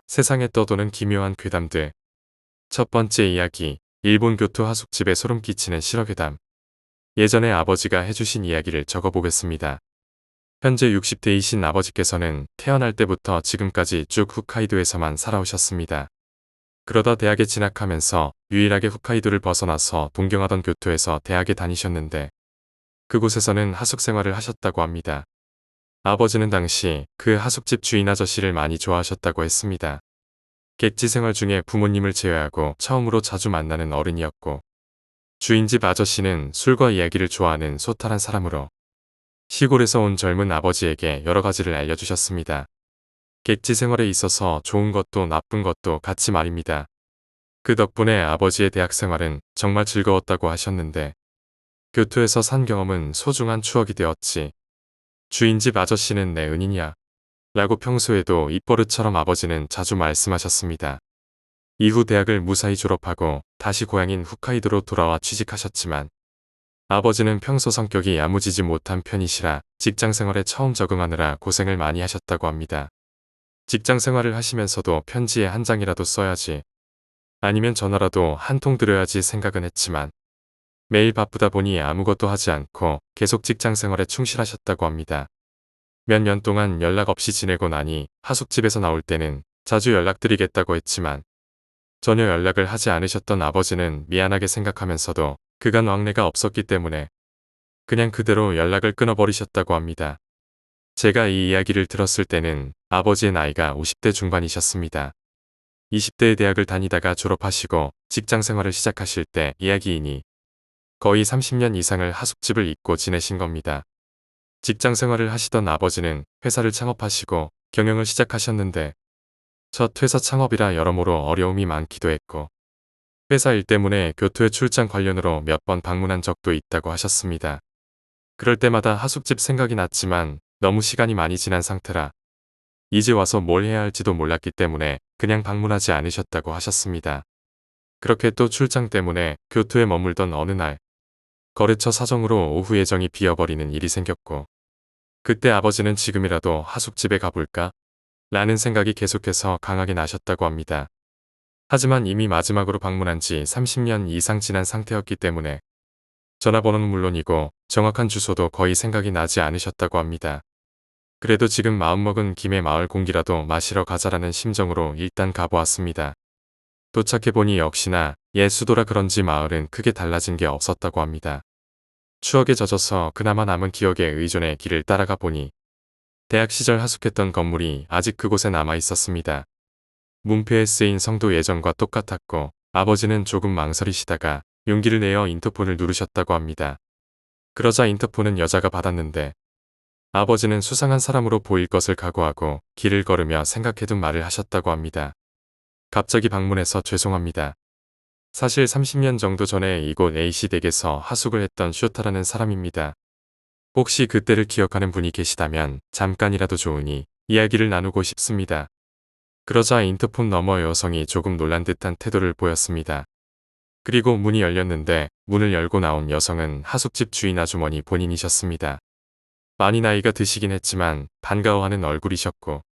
세상에 떠도는 기묘한 괴담들. 첫 번째 이야기, 일본 교토 하숙집에 소름 끼치는 실화괴담. 예전에 아버지가 해주신 이야기를 적어보겠습니다. 현재 60대이신 아버지께서는 태어날 때부터 지금까지 쭉 홋카이도에서만 살아오셨습니다. 그러다 대학에 진학하면서 유일하게 홋카이도를 벗어나서 동경하던 교토에서 대학에 다니셨는데 그곳에서는 하숙 생활을 하셨다고 합니다. 아버지는 당시 그 하숙집 주인 아저씨를 많이 좋아하셨다고 했습니다. 객지 생활 중에 부모님을 제외하고 처음으로 자주 만나는 어른이었고 주인집 아저씨는 술과 이야기를 좋아하는 소탈한 사람으로 시골에서 온 젊은 아버지에게 여러 가지를 알려주셨습니다. 객지 생활에 있어서 좋은 것도 나쁜 것도 같이 말입니다. 그 덕분에 아버지의 대학 생활은 정말 즐거웠다고 하셨는데 교토에서 산 경험은 소중한 추억이 되었지. 주인집 아저씨는 내 은인이야. 라고 평소에도 입버릇처럼 아버지는 자주 말씀하셨습니다. 이후 대학을 무사히 졸업하고 다시 고향인 홋카이도로 돌아와 취직하셨지만 아버지는 평소 성격이 야무지지 못한 편이시라 직장 생활에 처음 적응하느라 고생을 많이 하셨다고 합니다. 직장 생활을 하시면서도 편지에 한 장이라도 써야지 아니면 전화라도 한 통 드려야지 생각은 했지만 매일 바쁘다 보니 아무것도 하지 않고 계속 직장 생활에 충실하셨다고 합니다. 몇 년 동안 연락 없이 지내고 나니 하숙집에서 나올 때는 자주 연락드리겠다고 했지만 전혀 연락을 하지 않으셨던 아버지는 미안하게 생각하면서도 그간 왕래가 없었기 때문에 그냥 그대로 연락을 끊어버리셨다고 합니다. 제가 이 이야기를 들었을 때는 아버지의 나이가 50대 중반이셨습니다. 20대에 대학을 다니다가 졸업하시고 직장 생활을 시작하실 때 이야기이니 거의 30년 이상을 하숙집을 잇고 지내신 겁니다. 직장 생활을 하시던 아버지는 회사를 창업하시고 경영을 시작하셨는데 첫 회사 창업이라 여러모로 어려움이 많기도 했고 회사 일 때문에 교토에 출장 관련으로 몇 번 방문한 적도 있다고 하셨습니다. 그럴 때마다 하숙집 생각이 났지만 너무 시간이 많이 지난 상태라 이제 와서 뭘 해야 할지도 몰랐기 때문에 그냥 방문하지 않으셨다고 하셨습니다. 그렇게 또 출장 때문에 교토에 머물던 어느 날 거래처 사정으로 오후 예정이 비어버리는 일이 생겼고 그때 아버지는 지금이라도 하숙집에 가볼까? 라는 생각이 계속해서 강하게 나셨다고 합니다. 하지만 이미 마지막으로 방문한 지 30년 이상 지난 상태였기 때문에 전화번호는 물론이고 정확한 주소도 거의 생각이 나지 않으셨다고 합니다. 그래도 지금 마음먹은 김에 마을 공기라도 마시러 가자라는 심정으로 일단 가보았습니다. 도착해보니 역시나 옛 수도라 그런지 마을은 크게 달라진 게 없었다고 합니다. 추억에 젖어서 그나마 남은 기억에 의존해 길을 따라가 보니 대학 시절 하숙했던 건물이 아직 그곳에 남아 있었습니다. 문패에 쓰인 성도 예전과 똑같았고 아버지는 조금 망설이시다가 용기를 내어 인터폰을 누르셨다고 합니다. 그러자 인터폰은 여자가 받았는데 아버지는 수상한 사람으로 보일 것을 각오하고 길을 걸으며 생각해둔 말을 하셨다고 합니다. 갑자기 방문해서 죄송합니다. 사실 30년 정도 전에 이곳 A씨 댁에서 하숙을 했던 쇼타라는 사람입니다. 혹시 그때를 기억하는 분이 계시다면 잠깐이라도 좋으니 이야기를 나누고 싶습니다. 그러자 인터폰 너머 여성이 조금 놀란 듯한 태도를 보였습니다. 그리고 문이 열렸는데 문을 열고 나온 여성은 하숙집 주인 아주머니 본인이셨습니다. 많이 나이가 드시긴 했지만 반가워하는 얼굴이셨고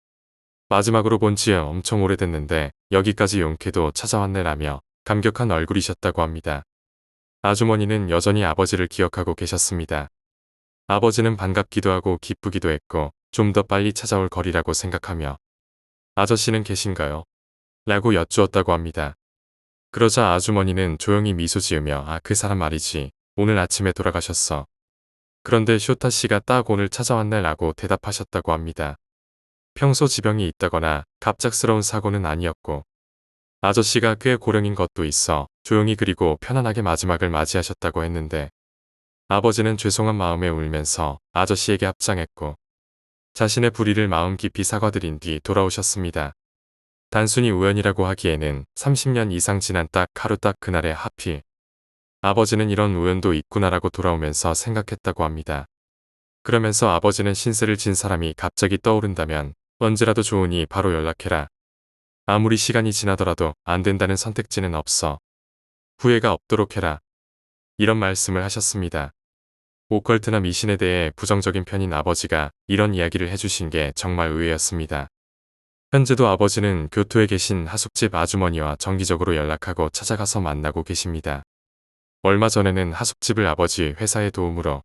마지막으로 본 지 엄청 오래됐는데 여기까지 용케도 찾아왔네라며 감격한 얼굴이셨다고 합니다. 아주머니는 여전히 아버지를 기억하고 계셨습니다. 아버지는 반갑기도 하고 기쁘기도 했고 좀 더 빨리 찾아올 거리라고 생각하며 아저씨는 계신가요? 라고 여쭈었다고 합니다. 그러자 아주머니는 조용히 미소 지으며 그 사람 말이지. 오늘 아침에 돌아가셨어. 그런데 쇼타 씨가 딱 오늘 찾아왔네 라고 대답하셨다고 합니다. 평소 지병이 있다거나 갑작스러운 사고는 아니었고 아저씨가 꽤 고령인 것도 있어 조용히 그리고 편안하게 마지막을 맞이하셨다고 했는데 아버지는 죄송한 마음에 울면서 아저씨에게 합장했고 자신의 불의를 마음 깊이 사과드린 뒤 돌아오셨습니다. 단순히 우연이라고 하기에는 30년 이상 지난 딱 하루 딱 그날에 하필 아버지는 이런 우연도 있구나라고 돌아오면서 생각했다고 합니다. 그러면서 아버지는 신세를 진 사람이 갑자기 떠오른다면 언제라도 좋으니 바로 연락해라. 아무리 시간이 지나더라도 안 된다는 선택지는 없어. 후회가 없도록 해라. 이런 말씀을 하셨습니다. 오컬트나 미신에 대해 부정적인 편인 아버지가 이런 이야기를 해주신 게 정말 의외였습니다. 현재도 아버지는 교토에 계신 하숙집 아주머니와 정기적으로 연락하고 찾아가서 만나고 계십니다. 얼마 전에는 하숙집을 아버지 회사의 도움으로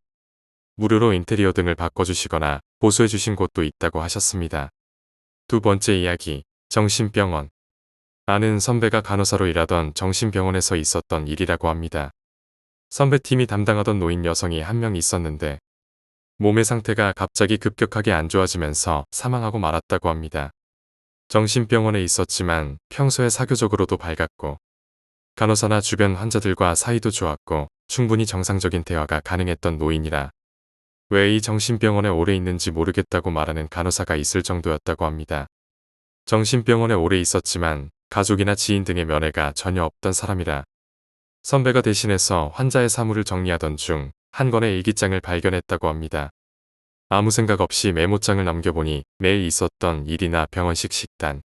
무료로 인테리어 등을 바꿔주시거나 보수해주신 곳도 있다고 하셨습니다. 두 번째 이야기, 정신병원. 아는 선배가 간호사로 일하던 정신병원에서 있었던 일이라고 합니다. 선배팀이 담당하던 노인 여성이 한 명 있었는데 몸의 상태가 갑자기 급격하게 안 좋아지면서 사망하고 말았다고 합니다. 정신병원에 있었지만 평소에 사교적으로도 밝았고 간호사나 주변 환자들과 사이도 좋았고 충분히 정상적인 대화가 가능했던 노인이라 왜 이 정신병원에 오래 있는지 모르겠다고 말하는 간호사가 있을 정도였다고 합니다. 정신병원에 오래 있었지만 가족이나 지인 등의 면회가 전혀 없던 사람이라 선배가 대신해서 환자의 사물을 정리하던 중 한 권의 일기장을 발견했다고 합니다. 아무 생각 없이 메모장을 넘겨보니 매일 있었던 일이나 병원식 식단,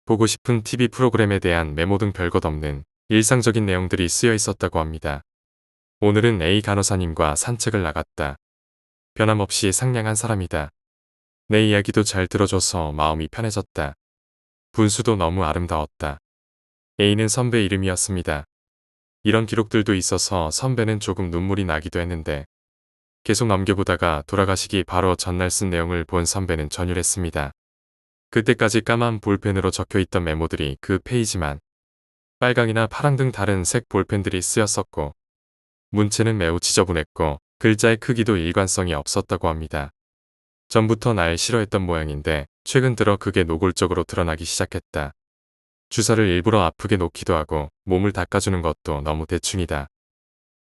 보고 싶은 TV 프로그램에 대한 메모 등 별것 없는 일상적인 내용들이 쓰여 있었다고 합니다. 오늘은 A 간호사님과 산책을 나갔다. 변함없이 상냥한 사람이다. 내 이야기도 잘 들어줘서 마음이 편해졌다. 분수도 너무 아름다웠다. A는 선배 이름이었습니다. 이런 기록들도 있어서 선배는 조금 눈물이 나기도 했는데 계속 넘겨보다가 돌아가시기 바로 전날 쓴 내용을 본 선배는 전율했습니다. 그때까지 까만 볼펜으로 적혀있던 메모들이 그 페이지만 빨강이나 파랑 등 다른 색 볼펜들이 쓰였었고 문체는 매우 지저분했고 글자의 크기도 일관성이 없었다고 합니다. 전부터 날 싫어했던 모양인데 최근 들어 그게 노골적으로 드러나기 시작했다. 주사를 일부러 아프게 놓기도 하고 몸을 닦아주는 것도 너무 대충이다.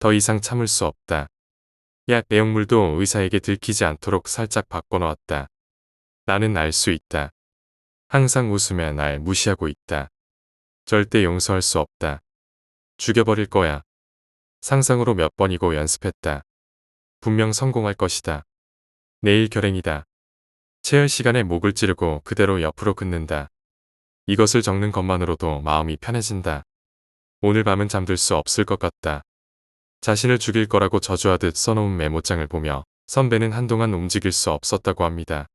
더 이상 참을 수 없다. 약 내용물도 의사에게 들키지 않도록 살짝 바꿔놓았다. 나는 알 수 있다. 항상 웃으며 날 무시하고 있다. 절대 용서할 수 없다. 죽여버릴 거야. 상상으로 몇 번이고 연습했다. 분명 성공할 것이다. 내일 결행이다. 체열 시간에 목을 찌르고 그대로 옆으로 긋는다. 이것을 적는 것만으로도 마음이 편해진다. 오늘 밤은 잠들 수 없을 것 같다. 자신을 죽일 거라고 저주하듯 써놓은 메모장을 보며 선배는 한동안 움직일 수 없었다고 합니다.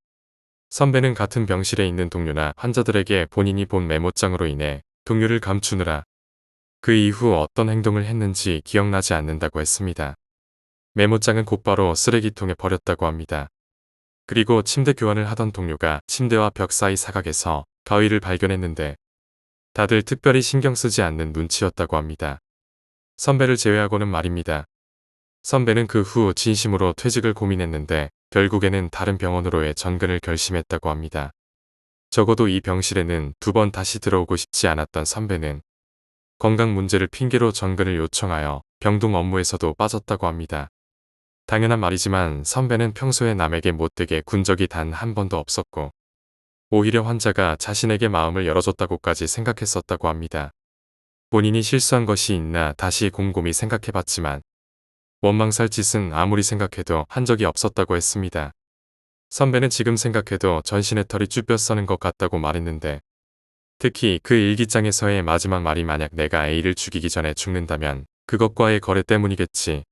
선배는 같은 병실에 있는 동료나 환자들에게 본인이 본 메모장으로 인해 동료를 감추느라 그 이후 어떤 행동을 했는지 기억나지 않는다고 했습니다. 메모장은 곧바로 쓰레기통에 버렸다고 합니다. 그리고 침대 교환을 하던 동료가 침대와 벽 사이 사각에서 가위를 발견했는데 다들 특별히 신경 쓰지 않는 눈치였다고 합니다. 선배를 제외하고는 말입니다. 선배는 그 후 진심으로 퇴직을 고민했는데 결국에는 다른 병원으로의 전근을 결심했다고 합니다. 적어도 이 병실에는 두 번 다시 들어오고 싶지 않았던 선배는 건강 문제를 핑계로 전근을 요청하여 병동 업무에서도 빠졌다고 합니다. 당연한 말이지만 선배는 평소에 남에게 못되게 군 적이 단 한 번도 없었고 오히려 환자가 자신에게 마음을 열어줬다고까지 생각했었다고 합니다. 본인이 실수한 것이 있나 다시 곰곰이 생각해봤지만 원망살 짓은 아무리 생각해도 한 적이 없었다고 했습니다. 선배는 지금 생각해도 전신의 털이 쭈뼛 서는 것 같다고 말했는데 특히 그 일기장에서의 마지막 말이 만약 내가 A를 죽이기 전에 죽는다면 그것과의 거래 때문이겠지.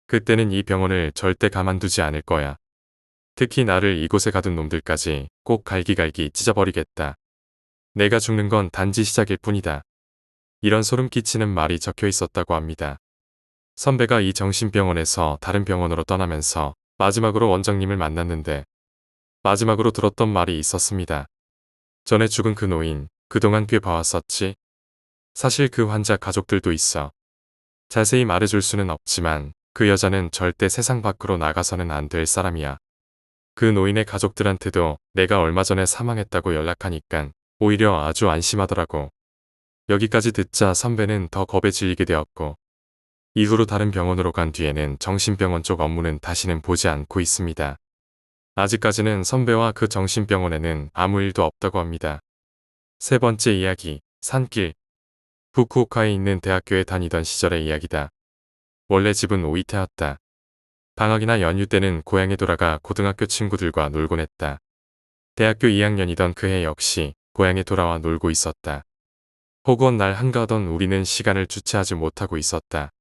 그때는 이 병원을 절대 가만두지 않을 거야. 특히 나를 이곳에 가둔 놈들까지 꼭 갈기갈기 찢어버리겠다. 내가 죽는 건 단지 시작일 뿐이다. 이런 소름 끼치는 말이 적혀 있었다고 합니다. 선배가 이 정신병원에서 다른 병원으로 떠나면서 마지막으로 원장님을 만났는데 마지막으로 들었던 말이 있었습니다. 전에 죽은 그 노인 그동안 꽤 봐왔었지. 사실 그 환자 가족들도 있어. 자세히 말해줄 수는 없지만 그 여자는 절대 세상 밖으로 나가서는 안 될 사람이야. 그 노인의 가족들한테도 내가 얼마 전에 사망했다고 연락하니깐 오히려 아주 안심하더라고. 여기까지 듣자 선배는 더 겁에 질리게 되었고 이후로 다른 병원으로 간 뒤에는 정신병원 쪽 업무는 다시는 보지 않고 있습니다. 아직까지는 선배와 그 정신병원에는 아무 일도 없다고 합니다. 세 번째 이야기, 산길. 후쿠오카에 있는 대학교에 다니던 시절의 이야기다. 원래 집은 오이타였다. 방학이나 연휴 때는 고향에 돌아가 고등학교 친구들과 놀곤 했다. 대학교 2학년이던 그해 역시 고향에 돌아와 놀고 있었다. 허구한 날 한가하던 우리는 시간을 주체하지 못하고 있었다.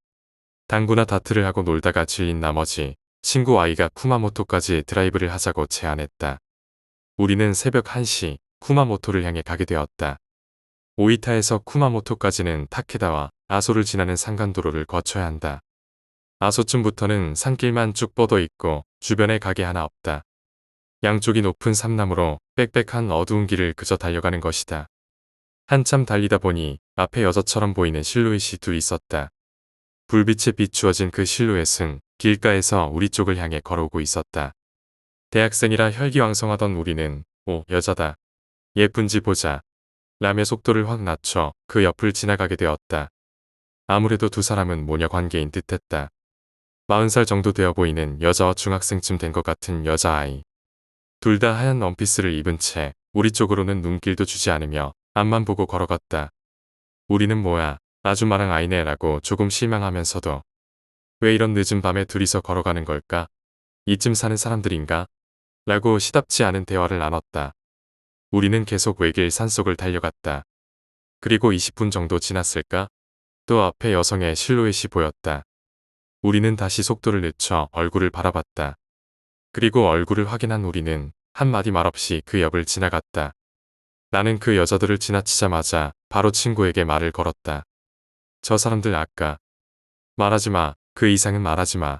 당구나 다트를 하고 놀다가 질린 나머지 친구 아이가 쿠마모토까지 드라이브를 하자고 제안했다. 우리는 새벽 1시 쿠마모토를 향해 가게 되었다. 오이타에서 쿠마모토까지는 타케다와 아소를 지나는 산간도로를 거쳐야 한다. 아소쯤부터는 산길만 쭉 뻗어 있고 주변에 가게 하나 없다. 양쪽이 높은 삼나무로 빽빽한 어두운 길을 그저 달려가는 것이다. 한참 달리다 보니 앞에 여자처럼 보이는 실루엣이 둘 있었다. 불빛에 비추어진 그 실루엣은 길가에서 우리 쪽을 향해 걸어오고 있었다. 대학생이라 혈기왕성하던 우리는 오, 여자다. 예쁜지 보자. 라며 속도를 확 낮춰 그 옆을 지나가게 되었다. 아무래도 두 사람은 모녀 관계인 듯했다. 40살 정도 되어 보이는 여자와 중학생쯤 된 것 같은 여자아이. 둘 다 하얀 원피스를 입은 채 우리 쪽으로는 눈길도 주지 않으며 앞만 보고 걸어갔다. 우리는 뭐야, 아줌마랑 아이네 라고 조금 실망하면서도 왜 이런 늦은 밤에 둘이서 걸어가는 걸까? 이쯤 사는 사람들인가? 라고 시답지 않은 대화를 나눴다. 우리는 계속 외길 산속을 달려갔다. 그리고 20분 정도 지났을까? 또 앞에 여성의 실루엣이 보였다. 우리는 다시 속도를 늦춰 얼굴을 바라봤다. 그리고 얼굴을 확인한 우리는 한마디 말없이 그 옆을 지나갔다. 나는 그 여자들을 지나치자마자 바로 친구에게 말을 걸었다. 저 사람들 아까 말하지 마. 그 이상은 말하지 마.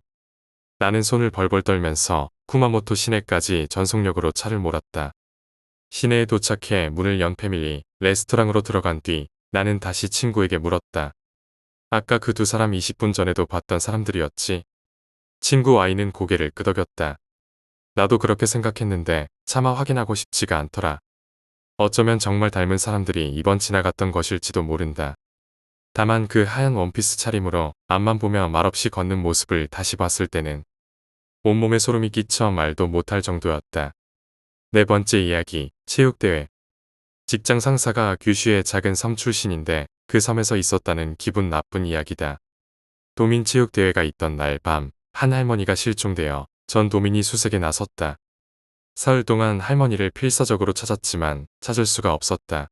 나는 손을 벌벌 떨면서 쿠마모토 시내까지 전속력으로 차를 몰았다. 시내에 도착해 문을 연 패밀리 레스토랑으로 들어간 뒤 나는 다시 친구에게 물었다. 아까 그 두 사람 20분 전에도 봤던 사람들이었지? 친구 아이는 고개를 끄덕였다. 나도 그렇게 생각했는데 차마 확인하고 싶지가 않더라. 어쩌면 정말 닮은 사람들이 이번 지나갔던 것일지도 모른다. 다만 그 하얀 원피스 차림으로 앞만 보며 말없이 걷는 모습을 다시 봤을 때는 온몸에 소름이 끼쳐 말도 못할 정도였다. 네 번째 이야기, 체육대회. 직장 상사가 규슈의 작은 섬 출신인데 그 섬에서 있었다는 기분 나쁜 이야기다. 도민 체육대회가 있던 날 밤, 한 할머니가 실종되어 전 도민이 수색에 나섰다. 사흘 동안 할머니를 필사적으로 찾았지만 찾을 수가 없었다.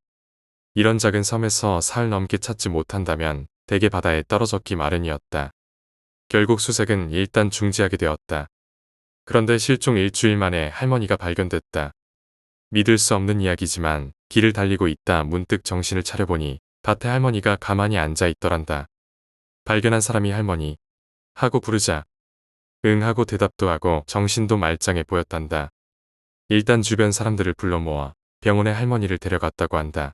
이런 작은 섬에서 사흘 넘게 찾지 못한다면 대개 바다에 떨어졌기 마련이었다. 결국 수색은 일단 중지하게 되었다. 그런데 실종 일주일 만에 할머니가 발견됐다. 믿을 수 없는 이야기지만 길을 달리고 있다 문득 정신을 차려보니 밭에 할머니가 가만히 앉아 있더란다. 발견한 사람이 할머니 하고 부르자 응 하고 대답도 하고 정신도 말짱해 보였단다. 일단 주변 사람들을 불러 모아 병원에 할머니를 데려갔다고 한다.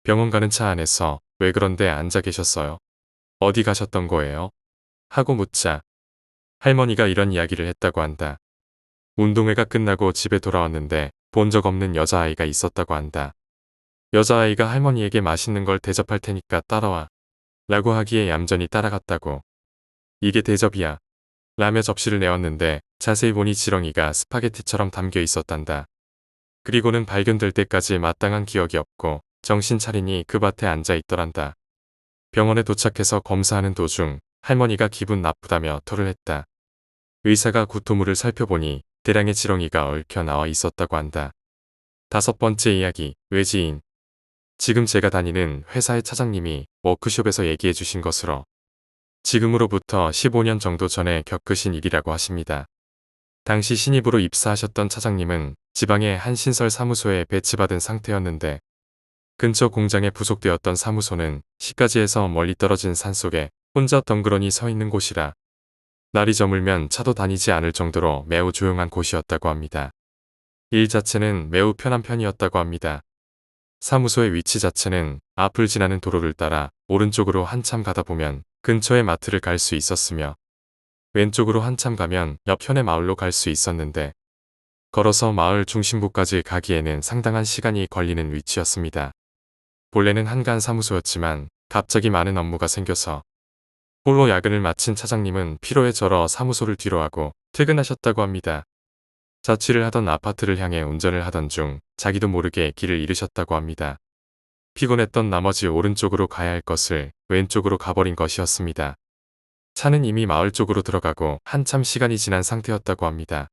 병원 가는 차 안에서 왜 그런데 앉아 계셨어요? 어디 가셨던 거예요? 하고 묻자 할머니가 이런 이야기를 했다고 한다. 운동회가 끝나고 집에 돌아왔는데 본 적 없는 여자아이가 있었다고 한다. 여자아이가 할머니에게 맛있는 걸 대접할 테니까 따라와 라고 하기에 얌전히 따라갔다고. 이게 대접이야 라며 접시를 내었는데 자세히 보니 지렁이가 스파게티처럼 담겨 있었단다. 그리고는 발견될 때까지 마땅한 기억이 없고 정신 차리니 그 밭에 앉아 있더란다. 병원에 도착해서 검사하는 도중 할머니가 기분 나쁘다며 토를 했다. 의사가 구토물을 살펴보니 대량의 지렁이가 얽혀 나와 있었다고 한다. 다섯 번째 이야기, 외지인. 지금 제가 다니는 회사의 차장님이 워크숍에서 얘기해 주신 것으로 지금으로부터 15년 정도 전에 겪으신 일이라고 하십니다. 당시 신입으로 입사하셨던 차장님은 지방의 한 신설 사무소에 배치받은 상태였는데 근처 공장에 부속되었던 사무소는 시가지에서 멀리 떨어진 산속에 혼자 덩그러니 서 있는 곳이라 날이 저물면 차도 다니지 않을 정도로 매우 조용한 곳이었다고 합니다. 일 자체는 매우 편한 편이었다고 합니다. 사무소의 위치 자체는 앞을 지나는 도로를 따라 오른쪽으로 한참 가다 보면 근처의 마트를 갈 수 있었으며 왼쪽으로 한참 가면 옆편의 마을로 갈 수 있었는데 걸어서 마을 중심부까지 가기에는 상당한 시간이 걸리는 위치였습니다. 본래는 한간 사무소였지만 갑자기 많은 업무가 생겨서 홀로 야근을 마친 차장님은 피로에 절어 사무소를 뒤로하고 퇴근하셨다고 합니다. 자취를 하던 아파트를 향해 운전을 하던 중 자기도 모르게 길을 잃으셨다고 합니다. 피곤했던 나머지 오른쪽으로 가야 할 것을 왼쪽으로 가버린 것이었습니다. 차는 이미 마을 쪽으로 들어가고 한참 시간이 지난 상태였다고 합니다.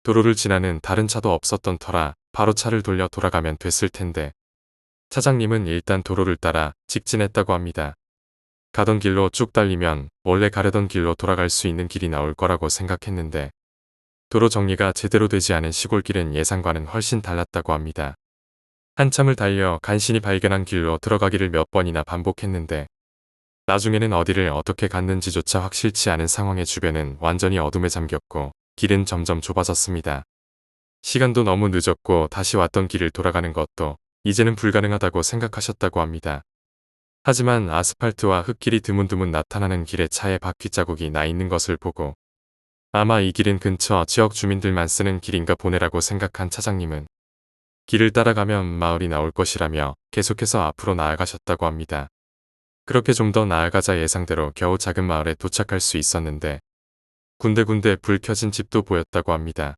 도로를 지나는 다른 차도 없었던 터라 바로 차를 돌려 돌아가면 됐을 텐데 차장님은 일단 도로를 따라 직진했다고 합니다. 가던 길로 쭉 달리면 원래 가려던 길로 돌아갈 수 있는 길이 나올 거라고 생각했는데 도로 정리가 제대로 되지 않은 시골길은 예상과는 훨씬 달랐다고 합니다. 한참을 달려 간신히 발견한 길로 들어가기를 몇 번이나 반복했는데 나중에는 어디를 어떻게 갔는지조차 확실치 않은 상황에 주변은 완전히 어둠에 잠겼고 길은 점점 좁아졌습니다. 시간도 너무 늦었고 다시 왔던 길을 돌아가는 것도 이제는 불가능하다고 생각하셨다고 합니다. 하지만 아스팔트와 흙길이 드문드문 나타나는 길에 차의 바퀴 자국이 나 있는 것을 보고 아마 이 길은 근처 지역 주민들만 쓰는 길인가 보네라고 생각한 차장님은 길을 따라가면 마을이 나올 것이라며 계속해서 앞으로 나아가셨다고 합니다. 그렇게 좀 더 나아가자 예상대로 겨우 작은 마을에 도착할 수 있었는데 군데군데 불 켜진 집도 보였다고 합니다.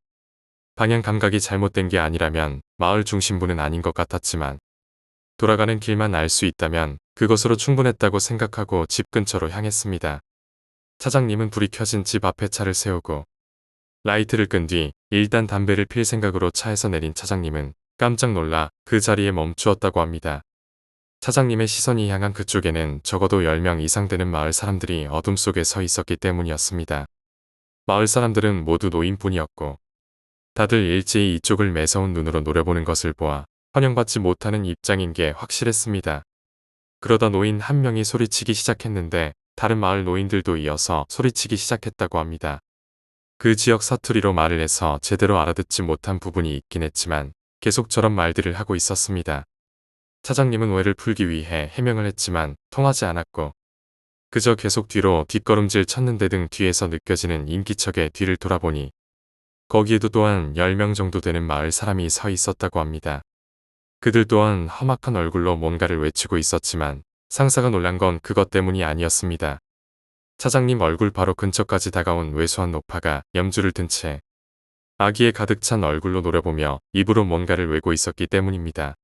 방향 감각이 잘못된 게 아니라면 마을 중심부는 아닌 것 같았지만 돌아가는 길만 알 수 있다면 그것으로 충분했다고 생각하고 집 근처로 향했습니다. 차장님은 불이 켜진 집 앞에 차를 세우고 라이트를 끈 뒤 일단 담배를 필 생각으로 차에서 내린 차장님은 깜짝 놀라 그 자리에 멈추었다고 합니다. 차장님의 시선이 향한 그쪽에는 적어도 10명 이상 되는 마을 사람들이 어둠 속에 서 있었기 때문이었습니다. 마을 사람들은 모두 노인뿐이었고 다들 일제히 이쪽을 매서운 눈으로 노려보는 것을 보아 환영받지 못하는 입장인 게 확실했습니다. 그러다 노인 한 명이 소리치기 시작했는데 다른 마을 노인들도 이어서 소리치기 시작했다고 합니다. 그 지역 사투리로 말을 해서 제대로 알아듣지 못한 부분이 있긴 했지만 계속 저런 말들을 하고 있었습니다. 차장님은 오해를 풀기 위해 해명을 했지만 통하지 않았고 그저 계속 뒤로 뒷걸음질 쳤는데 등 뒤에서 느껴지는 인기척의 뒤를 돌아보니 거기에도 또한 10명 정도 되는 마을 사람이 서 있었다고 합니다. 그들 또한 험악한 얼굴로 뭔가를 외치고 있었지만 상사가 놀란 건 그것 때문이 아니었습니다. 차장님 얼굴 바로 근처까지 다가온 왜소한 노파가 염주를 든 채 아기에 가득 찬 얼굴로 노려보며 입으로 뭔가를 외고 있었기 때문입니다.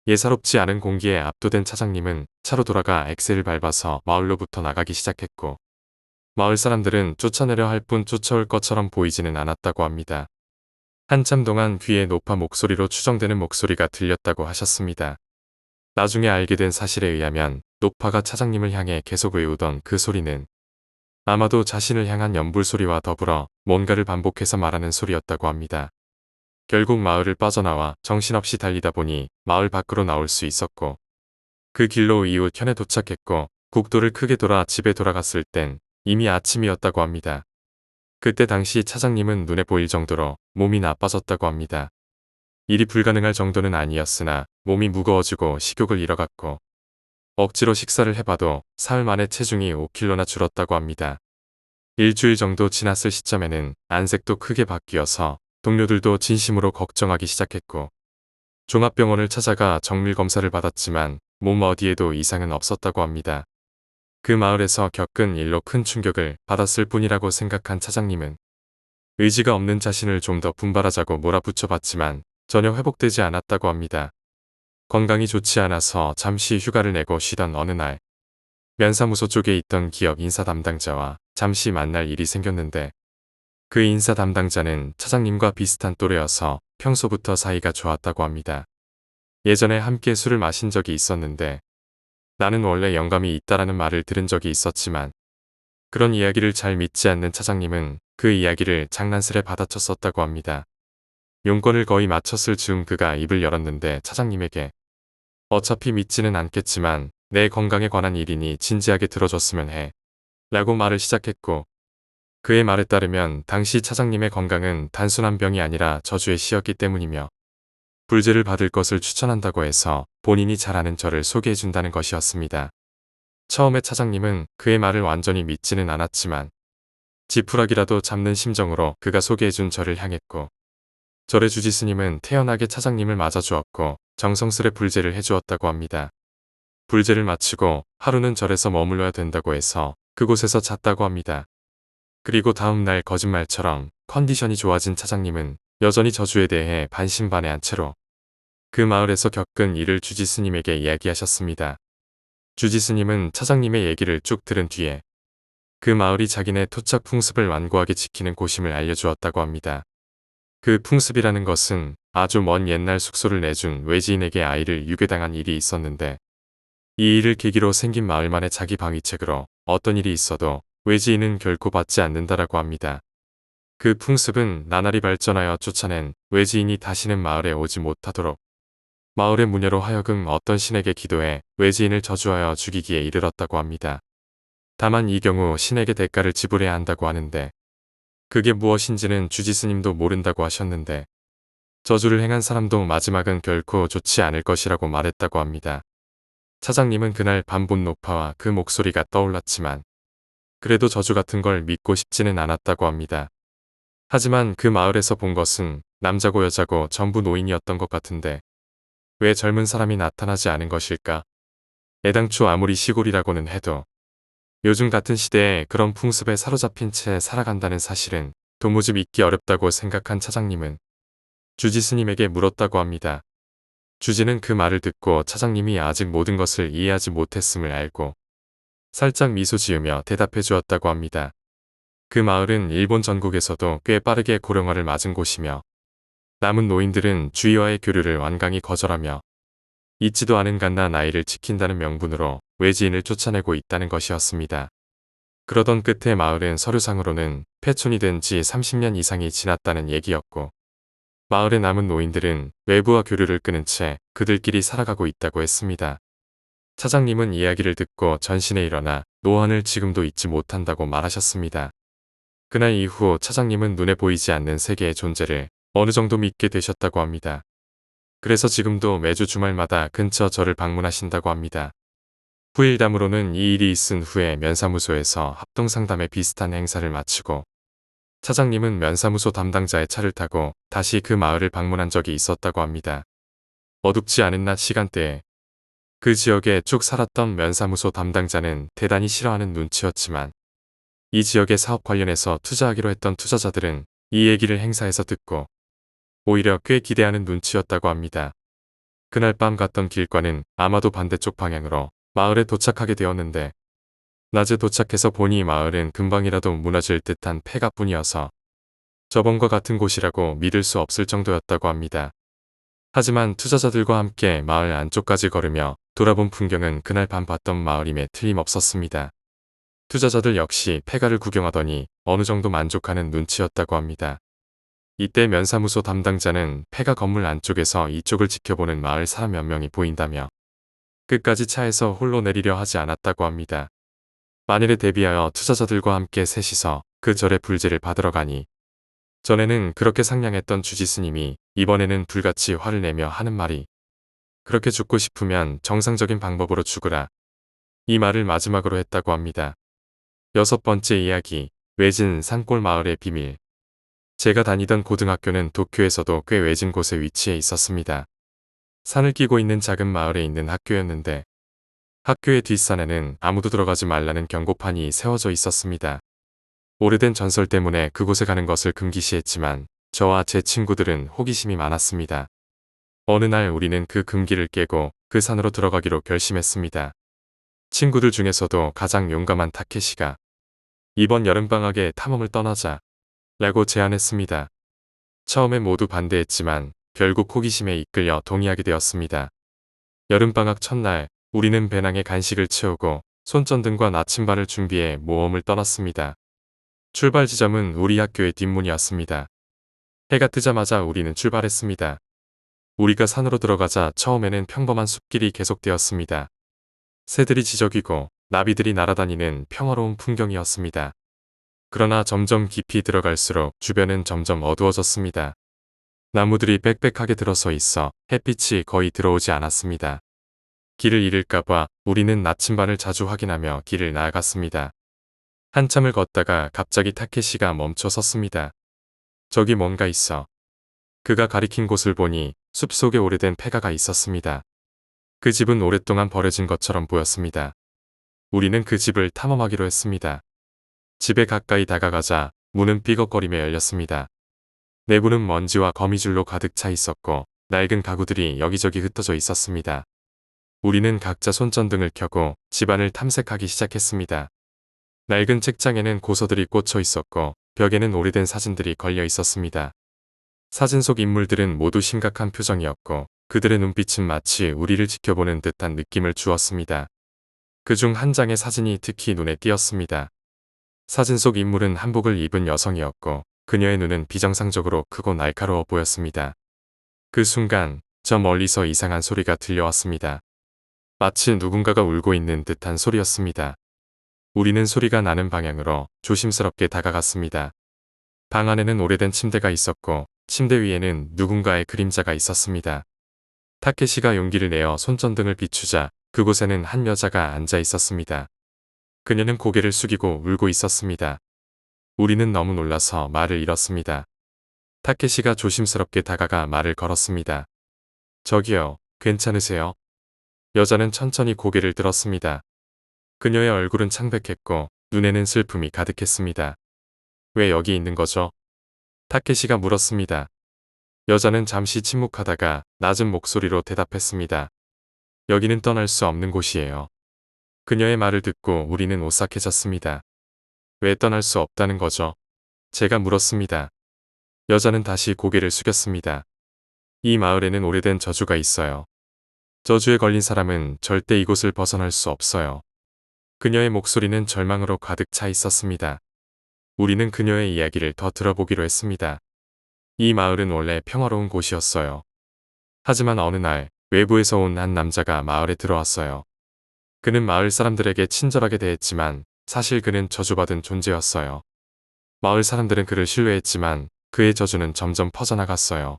예사롭지 않은 공기에 압도된 차장님은 차로 돌아가 엑셀을 밟아서 마을로부터 나가기 시작했고 마을 사람들은 쫓아내려 할 뿐 쫓아올 것처럼 보이지는 않았다고 합니다. 한참 동안 귀에 노파 목소리로 추정되는 목소리가 들렸다고 하셨습니다. 나중에 알게 된 사실에 의하면 노파가 차장님을 향해 계속 외우던 그 소리는 아마도 자신을 향한 연불 소리와 더불어 뭔가를 반복해서 말하는 소리였다고 합니다. 결국 마을을 빠져나와 정신없이 달리다 보니 마을 밖으로 나올 수 있었고 그 길로 이웃 현에 도착했고 국도를 크게 돌아 집에 돌아갔을 땐 이미 아침이었다고 합니다. 그때 당시 차장님은 눈에 보일 정도로 몸이 나빠졌다고 합니다. 일이 불가능할 정도는 아니었으나 몸이 무거워지고 식욕을 잃어갔고 억지로 식사를 해봐도 사흘 만에 체중이 5kg나 줄었다고 합니다. 일주일 정도 지났을 시점에는 안색도 크게 바뀌어서 동료들도 진심으로 걱정하기 시작했고 종합병원을 찾아가 정밀검사를 받았지만 몸 어디에도 이상은 없었다고 합니다. 그 마을에서 겪은 일로 큰 충격을 받았을 뿐이라고 생각한 차장님은 의지가 없는 자신을 좀 더 분발하자고 몰아붙여봤지만 전혀 회복되지 않았다고 합니다. 건강이 좋지 않아서 잠시 휴가를 내고 쉬던 어느 날 면사무소 쪽에 있던 기업 인사 담당자와 잠시 만날 일이 생겼는데 그 인사 담당자는 차장님과 비슷한 또래여서 평소부터 사이가 좋았다고 합니다. 예전에 함께 술을 마신 적이 있었는데 나는 원래 영감이 있다라는 말을 들은 적이 있었지만 그런 이야기를 잘 믿지 않는 차장님은 그 이야기를 장난스레 받아쳤었다고 합니다. 용건을 거의 마쳤을 즈음 그가 입을 열었는데 차장님에게 어차피 믿지는 않겠지만 내 건강에 관한 일이니 진지하게 들어줬으면 해 라고 말을 시작했고 그의 말에 따르면 당시 차장님의 건강은 단순한 병이 아니라 저주의 시였기 때문이며 불제를 받을 것을 추천한다고 해서 본인이 잘 아는 저를 소개해준다는 것이었습니다. 처음에 차장님은 그의 말을 완전히 믿지는 않았지만 지푸라기라도 잡는 심정으로 그가 소개해준 저를 향했고 절의 주지스님은 태연하게 차장님을 맞아주었고 정성스레 불제를 해주었다고 합니다. 불제를 마치고 하루는 절에서 머물러야 된다고 해서 그곳에서 잤다고 합니다. 그리고 다음 날 거짓말처럼 컨디션이 좋아진 차장님은 여전히 저주에 대해 반신반의한 채로 그 마을에서 겪은 일을 주지스님에게 이야기하셨습니다. 주지스님은 차장님의 얘기를 쭉 들은 뒤에 그 마을이 자기네 토착 풍습을 완고하게 지키는 곳임을 알려주었다고 합니다. 그 풍습이라는 것은 아주 먼 옛날 숙소를 내준 외지인에게 아이를 유괴당한 일이 있었는데 이 일을 계기로 생긴 마을만의 자기 방위책으로 어떤 일이 있어도 외지인은 결코 받지 않는다라고 합니다. 그 풍습은 나날이 발전하여 쫓아낸 외지인이 다시는 마을에 오지 못하도록 마을의 무녀로 하여금 어떤 신에게 기도해 외지인을 저주하여 죽이기에 이르렀다고 합니다. 다만 이 경우 신에게 대가를 지불해야 한다고 하는데 그게 무엇인지는 주지스님도 모른다고 하셨는데 저주를 행한 사람도 마지막은 결코 좋지 않을 것이라고 말했다고 합니다. 차장님은 그날 밤 본 노파와 그 목소리가 떠올랐지만 그래도 저주 같은 걸 믿고 싶지는 않았다고 합니다. 하지만 그 마을에서 본 것은 남자고 여자고 전부 노인이었던 것 같은데 왜 젊은 사람이 나타나지 않은 것일까? 애당초 아무리 시골이라고는 해도 요즘 같은 시대에 그런 풍습에 사로잡힌 채 살아간다는 사실은 도무지 믿기 어렵다고 생각한 차장님은 주지 스님에게 물었다고 합니다. 주지는 그 말을 듣고 차장님이 아직 모든 것을 이해하지 못했음을 알고 살짝 미소 지으며 대답해 주었다고 합니다. 그 마을은 일본 전국에서도 꽤 빠르게 고령화를 맞은 곳이며 남은 노인들은 주위와의 교류를 완강히 거절하며 잊지도 않은 갓나 나이를 지킨다는 명분으로 외지인을 쫓아내고 있다는 것이었습니다. 그러던 끝에 마을은 서류상으로는 폐촌이 된 지 30년 이상이 지났다는 얘기였고 마을의 남은 노인들은 외부와 교류를 끊은 채 그들끼리 살아가고 있다고 했습니다. 차장님은 이야기를 듣고 전신에 일어나 노헌을 지금도 잊지 못한다고 말하셨습니다. 그날 이후 차장님은 눈에 보이지 않는 세계의 존재를 어느 정도 믿게 되셨다고 합니다. 그래서 지금도 매주 주말마다 근처 절을 방문하신다고 합니다. 후일담으로는 이 일이 있은 후에 면사무소에서 합동상담에 비슷한 행사를 마치고 차장님은 면사무소 담당자의 차를 타고 다시 그 마을을 방문한 적이 있었다고 합니다. 어둡지 않은 낮 시간대에 그 지역에 쭉 살았던 면사무소 담당자는 대단히 싫어하는 눈치였지만 이 지역의 사업 관련해서 투자하기로 했던 투자자들은 이 얘기를 행사에서 듣고 오히려 꽤 기대하는 눈치였다고 합니다. 그날 밤 갔던 길과는 아마도 반대쪽 방향으로 마을에 도착하게 되었는데 낮에 도착해서 보니 마을은 금방이라도 무너질 듯한 폐가뿐이어서 저번과 같은 곳이라고 믿을 수 없을 정도였다고 합니다. 하지만 투자자들과 함께 마을 안쪽까지 걸으며 돌아본 풍경은 그날 밤 봤던 마을임에 틀림없었습니다. 투자자들 역시 폐가를 구경하더니 어느 정도 만족하는 눈치였다고 합니다. 이때 면사무소 담당자는 폐가 건물 안쪽에서 이쪽을 지켜보는 마을 사람 몇 명이 보인다며 끝까지 차에서 홀로 내리려 하지 않았다고 합니다. 만일에 대비하여 투자자들과 함께 셋이서 그 절의 불제를 받으러 가니 전에는 그렇게 상냥했던 주지스님이 이번에는 불같이 화를 내며 하는 말이 그렇게 죽고 싶으면 정상적인 방법으로 죽으라. 이 말을 마지막으로 했다고 합니다. 6번째 이야기, 외진 산골 마을의 비밀. 제가 다니던 고등학교는 도쿄에서도 꽤 외진 곳에 위치해 있었습니다. 산을 끼고 있는 작은 마을에 있는 학교였는데 학교의 뒷산에는 아무도 들어가지 말라는 경고판이 세워져 있었습니다. 오래된 전설 때문에 그곳에 가는 것을 금기시했지만 저와 제 친구들은 호기심이 많았습니다. 어느 날 우리는 그 금기를 깨고 그 산으로 들어가기로 결심했습니다. 친구들 중에서도 가장 용감한 타케시가 이번 여름방학에 탐험을 떠나자 라고 제안했습니다. 처음에 모두 반대했지만 결국 호기심에 이끌려 동의하게 되었습니다. 여름방학 첫날 우리는 배낭에 간식을 채우고 손전등과 나침반을 준비해 모험을 떠났습니다. 출발 지점은 우리 학교의 뒷문이었습니다. 해가 뜨자마자 우리는 출발했습니다. 우리가 산으로 들어가자 처음에는 평범한 숲길이 계속되었습니다. 새들이 지저귀고 나비들이 날아다니는 평화로운 풍경이었습니다. 그러나 점점 깊이 들어갈수록 주변은 점점 어두워졌습니다. 나무들이 빽빽하게 들어서 있어 햇빛이 거의 들어오지 않았습니다. 길을 잃을까봐 우리는 나침반을 자주 확인하며 길을 나아갔습니다. 한참을 걷다가 갑자기 타케시가 멈춰 섰습니다. 저기 뭔가 있어. 그가 가리킨 곳을 보니 숲속에 오래된 폐가가 있었습니다. 그 집은 오랫동안 버려진 것처럼 보였습니다. 우리는 그 집을 탐험하기로 했습니다. 집에 가까이 다가가자 문은 삐걱거리며 열렸습니다. 내부는 먼지와 거미줄로 가득 차 있었고 낡은 가구들이 여기저기 흩어져 있었습니다. 우리는 각자 손전등을 켜고 집안을 탐색하기 시작했습니다. 낡은 책장에는 고서들이 꽂혀 있었고 벽에는 오래된 사진들이 걸려 있었습니다. 사진 속 인물들은 모두 심각한 표정이었고 그들의 눈빛은 마치 우리를 지켜보는 듯한 느낌을 주었습니다. 그중 한 장의 사진이 특히 눈에 띄었습니다. 사진 속 인물은 한복을 입은 여성이었고 그녀의 눈은 비정상적으로 크고 날카로워 보였습니다. 그 순간 저 멀리서 이상한 소리가 들려왔습니다. 마치 누군가가 울고 있는 듯한 소리였습니다. 우리는 소리가 나는 방향으로 조심스럽게 다가갔습니다. 방 안에는 오래된 침대가 있었고 침대 위에는 누군가의 그림자가 있었습니다. 타케시가 용기를 내어 손전등을 비추자 그곳에는 한 여자가 앉아 있었습니다. 그녀는 고개를 숙이고 울고 있었습니다. 우리는 너무 놀라서 말을 잃었습니다. 타케시가 조심스럽게 다가가 말을 걸었습니다. 저기요, 괜찮으세요? 여자는 천천히 고개를 들었습니다. 그녀의 얼굴은 창백했고 눈에는 슬픔이 가득했습니다. 왜 여기 있는 거죠? 타케시가 물었습니다. 여자는 잠시 침묵하다가 낮은 목소리로 대답했습니다. 여기는 떠날 수 없는 곳이에요. 그녀의 말을 듣고 우리는 오싹해졌습니다. 왜 떠날 수 없다는 거죠? 제가 물었습니다. 여자는 다시 고개를 숙였습니다. 이 마을에는 오래된 저주가 있어요. 저주에 걸린 사람은 절대 이곳을 벗어날 수 없어요. 그녀의 목소리는 절망으로 가득 차 있었습니다. 우리는 그녀의 이야기를 더 들어보기로 했습니다. 이 마을은 원래 평화로운 곳이었어요. 하지만 어느 날 외부에서 온 한 남자가 마을에 들어왔어요. 그는 마을 사람들에게 친절하게 대했지만 사실 그는 저주받은 존재였어요. 마을 사람들은 그를 신뢰했지만 그의 저주는 점점 퍼져나갔어요.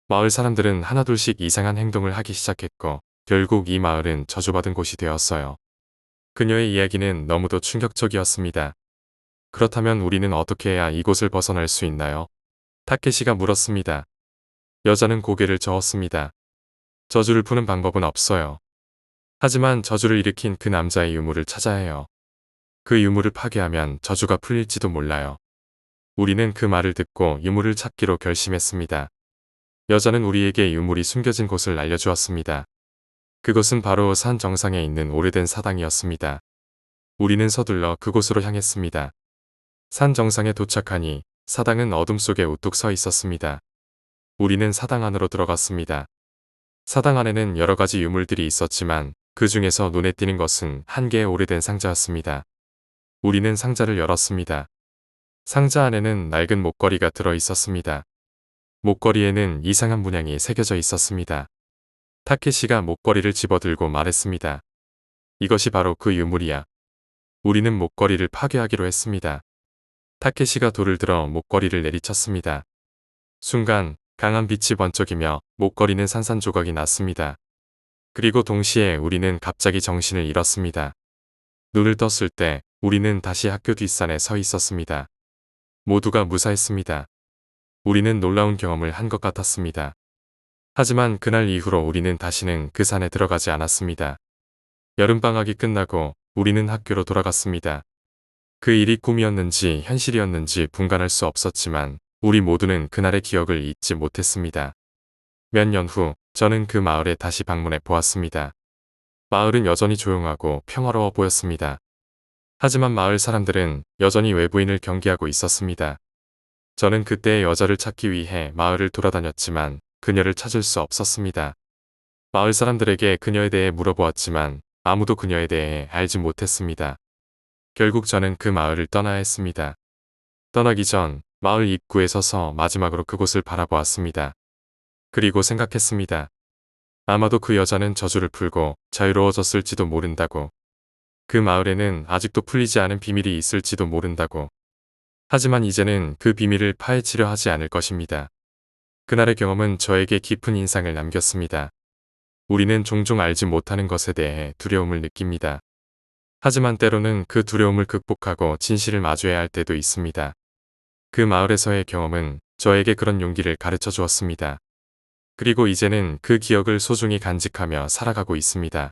마을 사람들은 하나둘씩 이상한 행동을 하기 시작했고 결국 이 마을은 저주받은 곳이 되었어요. 그녀의 이야기는 너무도 충격적이었습니다. 그렇다면 우리는 어떻게 해야 이곳을 벗어날 수 있나요? 타케시가 물었습니다. 여자는 고개를 저었습니다. 저주를 푸는 방법은 없어요. 하지만 저주를 일으킨 그 남자의 유물을 찾아야 해요. 그 유물을 파괴하면 저주가 풀릴지도 몰라요. 우리는 그 말을 듣고 유물을 찾기로 결심했습니다. 여자는 우리에게 유물이 숨겨진 곳을 알려주었습니다. 그것은 바로 산 정상에 있는 오래된 사당이었습니다. 우리는 서둘러 그곳으로 향했습니다. 산 정상에 도착하니 사당은 어둠 속에 우뚝 서 있었습니다. 우리는 사당 안으로 들어갔습니다. 사당 안에는 여러 가지 유물들이 있었지만 그 중에서 눈에 띄는 것은 한 개의 오래된 상자였습니다. 우리는 상자를 열었습니다. 상자 안에는 낡은 목걸이가 들어 있었습니다. 목걸이에는 이상한 문양이 새겨져 있었습니다. 타케시가 목걸이를 집어들고 말했습니다. 이것이 바로 그 유물이야. 우리는 목걸이를 파괴하기로 했습니다. 타케시가 돌을 들어 목걸이를 내리쳤습니다. 순간 강한 빛이 번쩍이며 목걸이는 산산조각이 났습니다. 그리고 동시에 우리는 갑자기 정신을 잃었습니다. 눈을 떴을 때 우리는 다시 학교 뒷산에 서 있었습니다. 모두가 무사했습니다. 우리는 놀라운 경험을 한 것 같았습니다. 하지만 그날 이후로 우리는 다시는 그 산에 들어가지 않았습니다. 여름방학이 끝나고 우리는 학교로 돌아갔습니다. 그 일이 꿈이었는지 현실이었는지 분간할 수 없었지만 우리 모두는 그날의 기억을 잊지 못했습니다. 몇 년 후 저는 그 마을에 다시 방문해 보았습니다. 마을은 여전히 조용하고 평화로워 보였습니다. 하지만 마을 사람들은 여전히 외부인을 경계하고 있었습니다. 저는 그때의 여자를 찾기 위해 마을을 돌아다녔지만 그녀를 찾을 수 없었습니다. 마을 사람들에게 그녀에 대해 물어보았지만 아무도 그녀에 대해 알지 못했습니다. 결국 저는 그 마을을 떠나야 했습니다. 떠나기 전 마을 입구에 서서 마지막으로 그곳을 바라보았습니다. 그리고 생각했습니다. 아마도 그 여자는 저주를 풀고 자유로워졌을지도 모른다고. 그 마을에는 아직도 풀리지 않은 비밀이 있을지도 모른다고. 하지만 이제는 그 비밀을 파헤치려 하지 않을 것입니다. 그날의 경험은 저에게 깊은 인상을 남겼습니다. 우리는 종종 알지 못하는 것에 대해 두려움을 느낍니다. 하지만 때로는 그 두려움을 극복하고 진실을 마주해야 할 때도 있습니다. 그 마을에서의 경험은 저에게 그런 용기를 가르쳐 주었습니다. 그리고 이제는 그 기억을 소중히 간직하며 살아가고 있습니다.